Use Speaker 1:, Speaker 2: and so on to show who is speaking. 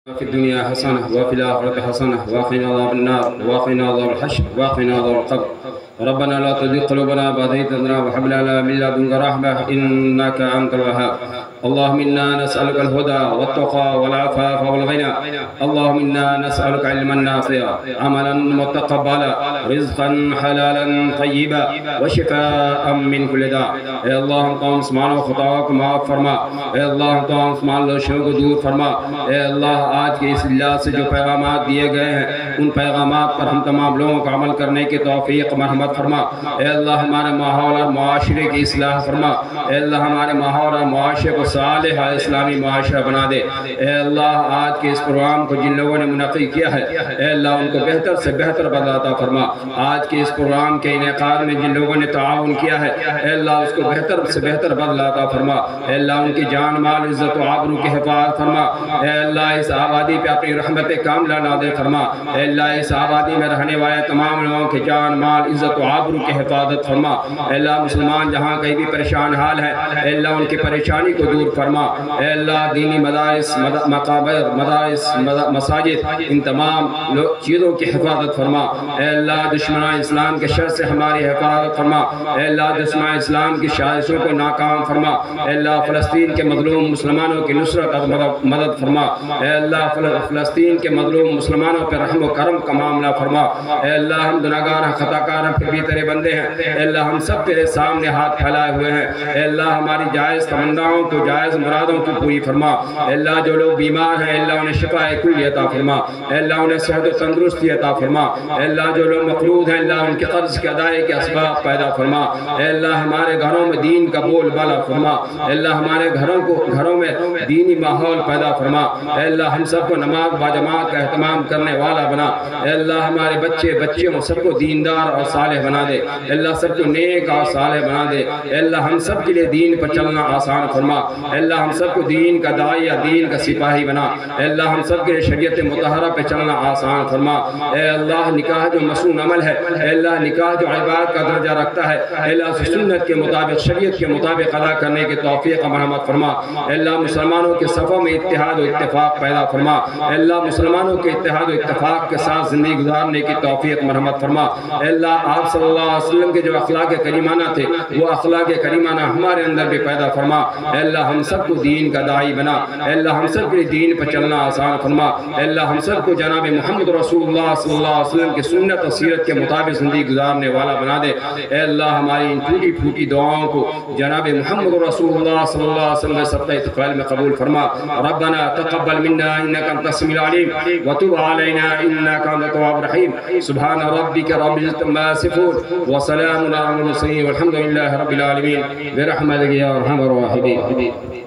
Speaker 1: في الدنيا حسنة وفي الآخرة حسنة وقنا عذاب النار وقنا عذاب الحشر وقنا عذاب القبر. ربنا لا تزغ قلوبنا بعد إذ هديتنا وهب لنا من لدنك رحمة إنك أنت الوهاب. اللهم إنا نسألك الهدى والتقى والعفاف والغنى. اللهم إنا نسألك علما نافعا عملا متقبلا رزقا حلالا طيبا وشفاء من كل داء. اے اللہ ہم تمام مسلمانوں خطاؤں کو معاف فرما. اے اللہ ہم تمام مسلمان لوشوں کو دور فرما. اے اللہ آج کے اس اجلاس سے جو پیغامات دیے گئے ہیں ان پیغامات پر ہم تمام لوگوں کو عمل کرنے کی توفیق مرحمت فرما. اے اللہ ہمارے ماحول اور معاشرے کی اصلاح فرما. اے اللہ ہمارے ماحول اور معاشرے کو صالح اسلامی معاشرہ بنا دے. اے اللہ آج کے اس پروگرام کو جن لوگوں نے منعقد کیا ہے اے اللہ ان کو بہتر سے بہتر بدلہ عطا فرما. آج کے اس پروگرام کے انعقاد میں جن لوگوں نے تعاون کیا ہے اے اللہ اس کو بہتر سے بہتر بدلہ عطا فرما. اے اللہ ان کی جان مال عزت و آبرو کی حفاظت فرما. اے اللہ اس آبادی پہ اپنی رحمت کاملہ نازل فرما. اے اللہ اس آبادی میں رہنے والے تمام لوگوں کے جان مال عزت و آبرو کی حفاظت فرما. اے اللہ مسلمان جہاں کہیں بھی پریشان حال ہے اے اللہ ان کی پریشانی کو دور فرما. اے اللہ دینی مدارس مقابر مدارس مساجد ان تمام چیزوں کی حفاظت فرما. اے اللہ دشمنان اسلام کے شر سے ہماری حفاظت فرما. اے اللہ دشمنان اسلام کی سازشوں کو ناکام فرما. اے اللہ فلسطین کے مظلوم مسلمانوں کی نصرت اور مدد فرما. اے اللہ فلسطین کے مظلوم مسلمانوں پر رحم و کرم کا معاملہ فرما. اے اللہ ہم گناہگار ہیں خطا کار ہیں پھر بھی تیرے بندے ہیں. اے اللہ ہم سب تیرے سامنے ہاتھ پھیلائے ہوئے ہیں. اے اللہ ہماری جائز تمناؤں کو جائز مرادوں کو پوری فرما. اے اللہ جو لوگ بیمار ہیں اے اللہ انہیں شفا کلی عطا فرما. اے اللہ انہیں صحت و تندرستی عطا فرما. اے اللہ جو لوگ مقروض ہیں اللہ ان کے قرض کے ادائے کے اسباب پیدا فرما. اے اللہ ہمارے گھروں میں دین کا بول بالا فرما. اے اللہ ہمارے گھروں میں دینی ماحول پیدا فرما. اے اللہ ہم سب کو نماز باجماعت کا اہتمام کرنے والا بنا. اے اللہ ہمارے بچیوں سب کو دیندار اور صالح بنا دے. اے اللہ سب کو نیک اور صالح بنا دے. اے اللہ ہم سب کے لیے دین پر چلنا آسان فرما. اے اللہ ہم سب کو دین کا داعیہ دین کا سپاہی بنا. اے اللہ ہم سب کے لیے شریعت مطہرہ پہ چلنا آسان فرما. اے اللہ نکاح جو مسنون عمل ہے اے اللہ نکاح جو عبادت کا درجہ رکھتا ہے اے اللہ سنت کے مطابق شریعت کے مطابق ادا کرنے کی توفیق مرحمت فرما. اے اللہ مسلمانوں کے صفوں میں اتحاد و اتفاق پیدا فرما. اے اللہ مسلمانوں کے اتحاد و اتفاق کے ساتھ زندگی گزارنے کی توفیق مرحمت فرما. اے اللہ آپ صلی اللہ علیہ وسلم کے جو اخلاق کریمانہ تھے وہ اخلاق کریمانہ ہمارے اندر بھی پیدا فرما. اے اللہ ہم سب کو دین کا داعی بنا. اے اللہ ہم سب کے دین پر چلنا آسان فرما. اے اللہ ہم سب کو جناب محمد رسول اللہ صلی اللہ علیہ وسلم کی سنت اور سیرت کے مطابق زندگی گزارنے والا بنا دے. اے اللہ ہماری ان ٹوٹی پھوٹی دعاؤں کو جناب محمد رسول اللہ صلی اللہ علیہ وسلم کے صدقہ اتقال میں قبول فرما. ربنا تقبل منا انك انت السميع العليم وتب علينا انك انت التواب الرحيم. سبحان ربك رب العزة عما يصفون وسلام على المرسلين والحمد لله رب العالمين برحمتك يا ارحم الراحمين.